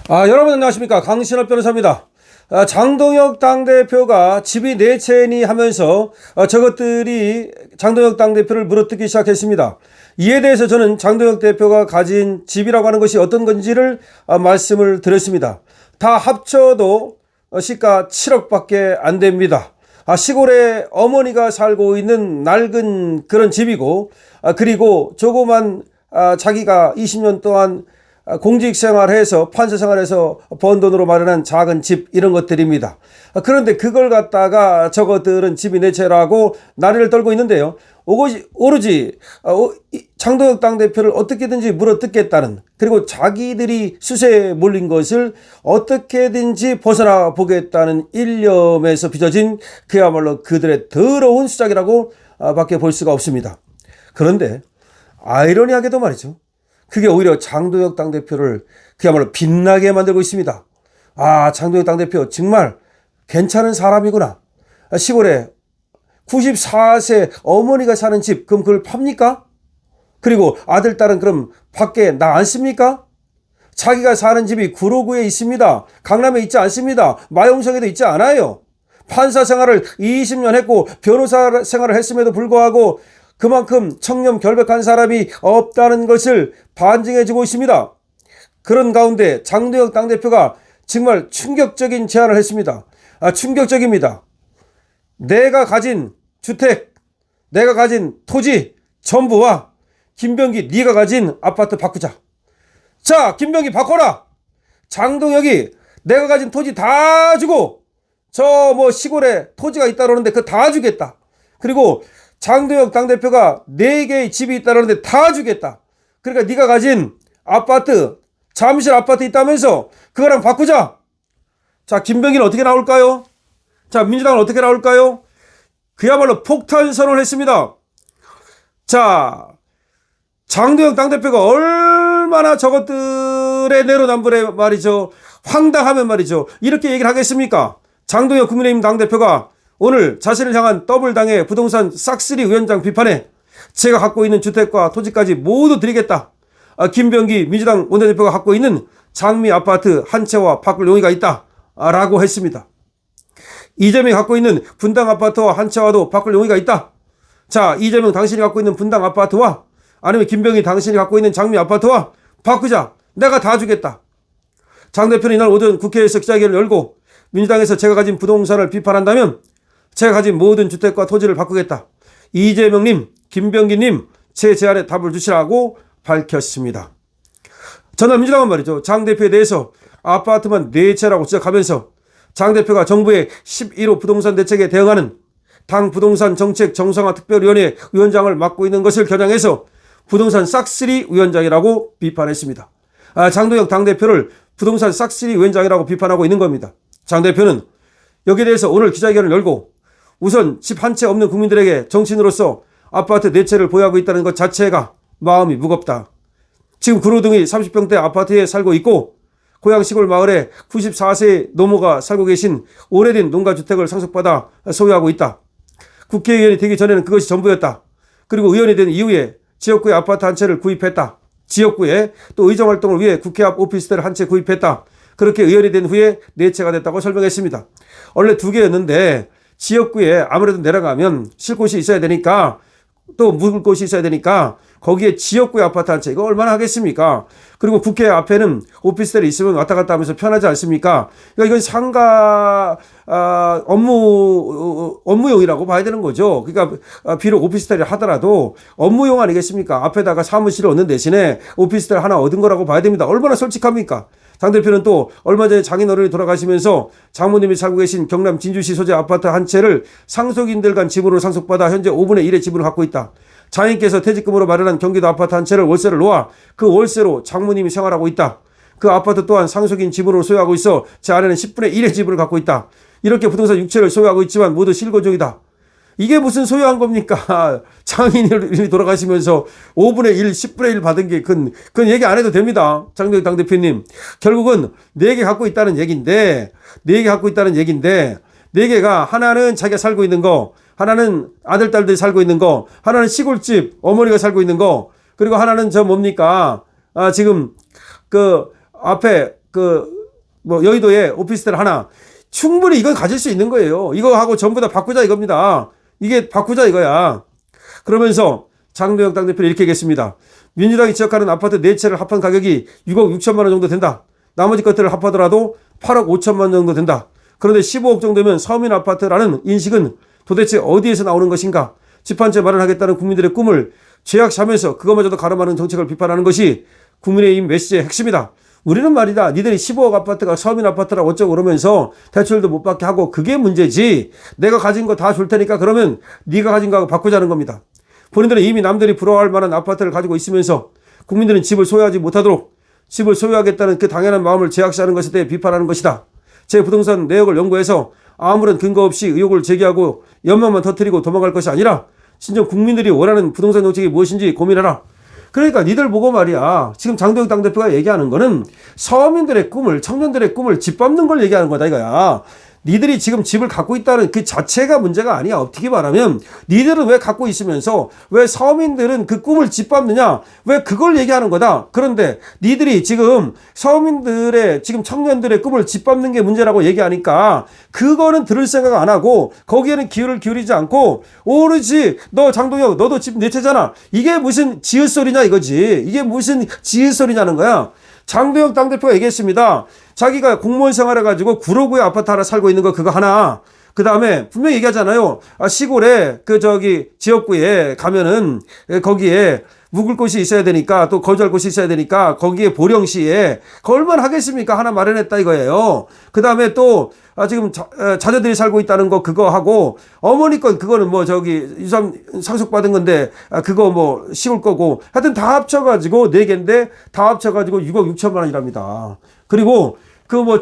여러분 안녕하십니까. 강신업 변호사입니다. 장동혁 당대표가 집이 네 채니 하면서 저것들이 장동혁 당대표를 물어뜯기 시작했습니다. 이에 대해서 저는 장동혁 대표가 가진 집이라고 하는 것이 어떤 건지를 말씀을 드렸습니다. 다 합쳐도 시가 7억밖에 안 됩니다. 시골에 어머니가 살고 있는 낡은 그런 집이고, 그리고 조그만 자기가 20년 동안 공직 생활해서 판사 생활해서 번 돈으로 마련한 작은 집, 이런 것들입니다. 그런데 그걸 갖다가 저것들은 집이 내 채라고 난리를 떨고 있는데요. 오로지 장동혁 당대표를 어떻게든지 물어뜯겠다는, 그리고 자기들이 수세에 몰린 것을 어떻게든지 벗어나 보겠다는 일념에서 빚어진 그야말로 그들의 더러운 수작이라고 밖에 볼 수가 없습니다. 그런데 아이러니하게도 말이죠, 그게 오히려 장동혁 당대표를 그야말로 빛나게 만들고 있습니다. 장동혁 당대표 정말 괜찮은 사람이구나. 시골에 94세 어머니가 사는 집, 그럼 그걸 팝니까? 그리고 아들, 딸은 그럼 밖에 나 않습니까? 자기가 사는 집이 구로구에 있습니다. 강남에 있지 않습니다. 마용성에도 있지 않아요. 판사 생활을 20년 했고 변호사 생활을 했음에도 불구하고 그만큼 청렴 결백한 사람이 없다는 것을 반증해주고 있습니다. 그런 가운데 장동혁 당대표가 정말 충격적인 제안을 했습니다. 충격적입니다. 내가 가진 주택, 내가 가진 토지 전부와 김병기 네가 가진 아파트 바꾸자. 자, 김병기 바꿔라. 장동혁이 내가 가진 토지 다 주고 저 시골에 토지가 있다 그러는데 그거 다 주겠다. 그리고 장동혁 당대표가 4개의 집이 있다 그러는데 다 주겠다. 그러니까 네가 가진 아파트, 잠실 아파트 있다면서 그거랑 바꾸자. 자, 김병기는 어떻게 나올까요? 자, 민주당은 어떻게 나올까요? 그야말로 폭탄 선언을 했습니다. 자, 장동혁 당대표가 얼마나 저것들의 내로남불에 말이죠, 황당하면 말이죠, 이렇게 얘기를 하겠습니까? 장동혁 국민의힘 당대표가 오늘 자신을 향한 더블당의 부동산 싹쓸이 위원장 비판에 제가 갖고 있는 주택과 토지까지 모두 드리겠다. 김병기 민주당 원내대표가 갖고 있는 장미 아파트 한 채와 바꿀 용의가 있다 라고 했습니다. 이재명이 갖고 있는 분당 아파트와 한 채와도 바꿀 용의가 있다. 자, 이재명 당신이 갖고 있는 분당 아파트와 아니면 김병기 당신이 갖고 있는 장미 아파트와 바꾸자. 내가 다 주겠다. 장 대표는 이날 오전 국회에서 기자회견을 열고 민주당에서 제가 가진 부동산을 비판한다면 제가 가진 모든 주택과 토지를 바꾸겠다. 이재명님, 김병기님, 제 제안에 답을 주시라고 밝혔습니다. 전날 민주당은 말이죠, 장 대표에 대해서 아파트만 4채라고 지적하면서 장 대표가 정부의 11호 부동산 대책에 대응하는 당 부동산 정책 정상화 특별위원회 위원장을 맡고 있는 것을 겨냥해서 부동산 싹쓸이 위원장이라고 비판했습니다. 장동혁 당대표를 부동산 싹쓸이 위원장이라고 비판하고 있는 겁니다. 장 대표는 여기에 대해서 오늘 기자회견을 열고 우선 집 한 채 없는 국민들에게 정치인으로서 아파트 4채를 보유하고 있다는 것 자체가 마음이 무겁다. 지금 구로등이 30평대 아파트에 살고 있고 고향 시골 마을에 94세 노모가 살고 계신 오래된 농가주택을 상속받아 소유하고 있다. 국회의원이 되기 전에는 그것이 전부였다. 그리고 의원이 된 이후에 지역구에 아파트 한 채를 구입했다. 지역구에 또 의정활동을 위해 국회 앞 오피스텔을 한 채 구입했다. 그렇게 의원이 된 후에 4채가 됐다고 설명했습니다. 원래 2개였는데 지역구에 아무래도 내려가면 쉴 곳이 있어야 되니까, 또 묵을 곳이 있어야 되니까 거기에 지역구의 아파트 한 채, 이거 얼마나 하겠습니까? 그리고 국회 앞에는 오피스텔이 있으면 왔다 갔다 하면서 편하지 않습니까? 그러니까 이건 상가 업무용이라고 봐야 되는 거죠. 그러니까 비록 오피스텔이 하더라도 업무용 아니겠습니까? 앞에다가 사무실을 얻는 대신에 오피스텔 하나 얻은 거라고 봐야 됩니다. 얼마나 솔직합니까? 장 대표는 또 얼마 전에 장인어른이 돌아가시면서 장모님이 살고 계신 경남 진주시 소재 아파트 한 채를 상속인들 간 지분으로 상속받아 현재 5분의 1의 지분을 갖고 있다. 장인께서 퇴직금으로 마련한 경기도 아파트 한 채를 월세를 놓아 그 월세로 장모님이 생활하고 있다. 그 아파트 또한 상속인 지분으로 소유하고 있어 제 아내는 10분의 1의 지분을 갖고 있다. 이렇게 부동산 6채를 소유하고 있지만 모두 실거주이다. 이게 무슨 소유한 겁니까? 장인이 돌아가시면서 5분의 1, 10분의 1 받은 게 그건 얘기 안 해도 됩니다. 장동혁 당대표님. 결국은 4개 갖고 있다는 얘기인데 4개가 하나는 자기가 살고 있는 거, 하나는 아들, 딸들이 살고 있는 거, 하나는 시골집 어머니가 살고 있는 거, 그리고 하나는 지금 그 앞에 뭐 여의도에 오피스텔 하나 충분히 이건 가질 수 있는 거예요. 이거 하고 전부 다 바꾸자 이겁니다. 이게 바꾸자 이거야. 그러면서 장동혁 당대표는 이렇게 얘기했습니다. 민주당이 지적하는 아파트 4채를 합한 가격이 6억 6천만 원 정도 된다. 나머지 것들을 합하더라도 8억 5천만 원 정도 된다. 그런데 15억 정도면 서민 아파트라는 인식은 도대체 어디에서 나오는 것인가? 집 한 채 마련하겠다는 국민들의 꿈을 죄악시하면서 그것마저도 가름하는 정책을 비판하는 것이 국민의힘 메시지의 핵심이다. 우리는 말이다. 니들이 15억 아파트가 서민 아파트라 어쩌고 그러면서 대출도 못 받게 하고 그게 문제지. 내가 가진 거 다 줄 테니까 그러면 네가 가진 거하고 바꾸자는 겁니다. 본인들은 이미 남들이 부러워할 만한 아파트를 가지고 있으면서 국민들은 집을 소유하지 못하도록 집을 소유하겠다는 그 당연한 마음을 제약시하는 것에 대해 비판하는 것이다. 제 부동산 내역을 연구해서 아무런 근거 없이 의혹을 제기하고 연망만 터뜨리고 도망갈 것이 아니라 진정 국민들이 원하는 부동산 정책이 무엇인지 고민하라. 그러니까 니들 보고 말이야. 지금 장동혁 당대표가 얘기하는 거는 서민들의 꿈을, 청년들의 꿈을 짓밟는 걸 얘기하는 거다 이거야. 니들이 지금 집을 갖고 있다는 그 자체가 문제가 아니야. 어떻게 말하면 니들은 왜 갖고 있으면서 왜 서민들은 그 꿈을 짓밟느냐? 왜 그걸 얘기하는 거다. 그런데 니들이 지금 서민들의 지금 청년들의 꿈을 짓밟는 게 문제라고 얘기하니까 그거는 들을 생각 안 하고 거기에는 기회를 기울이지 않고 오로지 너 장동혁 너도 집 내 채잖아. 이게 무슨 지읒소리냐 이거지. 이게 무슨 지읒소리냐는 거야. 장동혁 당대표가 얘기했습니다. 자기가 공무원 생활해가지고 구로구에 아파트 하나 살고 있는 거 그거 하나. 그 다음에 분명히 얘기하잖아요. 시골에 지역구에 가면은 거기에 묵을 곳이 있어야 되니까 또 거주할 곳이 있어야 되니까 거기에 보령시에 얼마나 하겠습니까? 하나 마련했다 이거예요. 그 다음에 또 지금 자녀들이 살고 있다는 거 그거 하고 어머니 건 그거는 유산 상속받은 건데 그거 씌울 거고 하여튼 다 합쳐가지고 4개인데 다 합쳐가지고 6억 6천만 원이랍니다. 그리고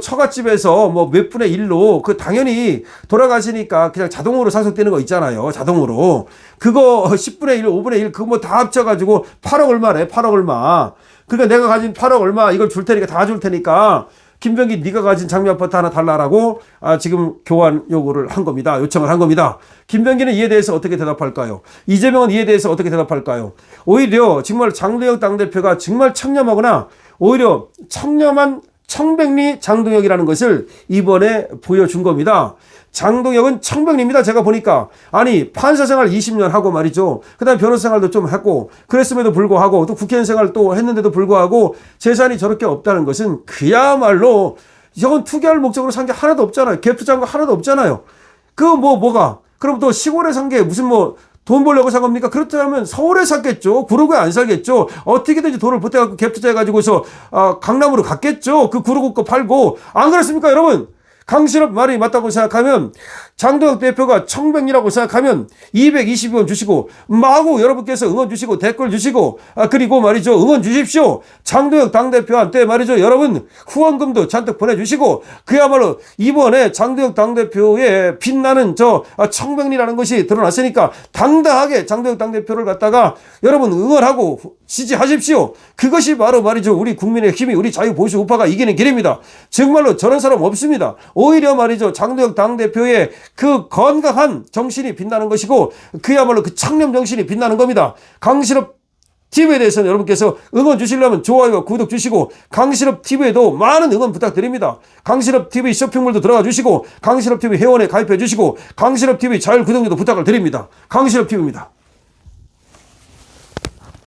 처갓집에서 몇 분의 1로 당연히 돌아가시니까 그냥 자동으로 상속되는 거 있잖아요. 자동으로. 그거 10분의 1, 5분의 1 그거 다 합쳐가지고 8억 얼마래. 8억 얼마. 그러니까 내가 가진 8억 얼마 이걸 줄 테니까 다 줄 테니까 김병기 네가 가진 장미 아파트 하나 달라라고 지금 교환 요구를 한 겁니다. 요청을 한 겁니다. 김병기는 이에 대해서 어떻게 대답할까요? 이재명은 이에 대해서 어떻게 대답할까요? 오히려 정말 장동혁 당대표가 정말 청렴하거나 오히려 청렴한 청백리 장동혁이라는 것을 이번에 보여준 겁니다. 장동혁은 청백리입니다. 제가 보니까. 아니 판사 생활 20년 하고 말이죠. 그 다음에 변호사 생활도 좀 했고 그랬음에도 불구하고 또 국회의원 생활 또 했는데도 불구하고 재산이 저렇게 없다는 것은 그야말로 저건 투기할 목적으로 산 게 하나도 없잖아요. 갭 투자한 거 하나도 없잖아요. 그거 뭐가? 그럼 또 시골에 산 게 무슨 돈 벌려고 산 겁니까? 그렇다면 서울에 샀겠죠. 구로구에 안 살겠죠. 어떻게든지 돈을 보태갖고 갭 투자해가지고서 강남으로 갔겠죠. 그 구로구 거 팔고. 안 그렇습니까 여러분? 강신업 말이 맞다고 생각하면 장동혁 대표가 청백리라고 생각하면 220원 주시고 마구 여러분께서 응원 주시고 댓글 주시고 그리고 말이죠 응원 주십시오. 장동혁 당대표한테 말이죠 여러분 후원금도 잔뜩 보내주시고 그야말로 이번에 장동혁 당대표의 빛나는 청백리라는 것이 드러났으니까 당당하게 장동혁 당대표를 갖다가 여러분 응원하고 지지하십시오. 그것이 바로 말이죠 우리 국민의 힘이 우리 자유보수 우파가 이기는 길입니다. 정말로 저런 사람 없습니다. 오히려 말이죠 장동혁 당대표의 그 건강한 정신이 빛나는 것이고 그야말로 그 청렴 정신이 빛나는 겁니다. 강신업 TV에 대해서는 여러분께서 응원 주시려면 좋아요와 구독 주시고 강신업 TV에도 많은 응원 부탁드립니다. 강신업 TV 쇼핑몰도 들어가 주시고 강신업 TV 회원에 가입해 주시고 강신업 TV 자율 구독료도 부탁을 드립니다. 강신업 TV입니다.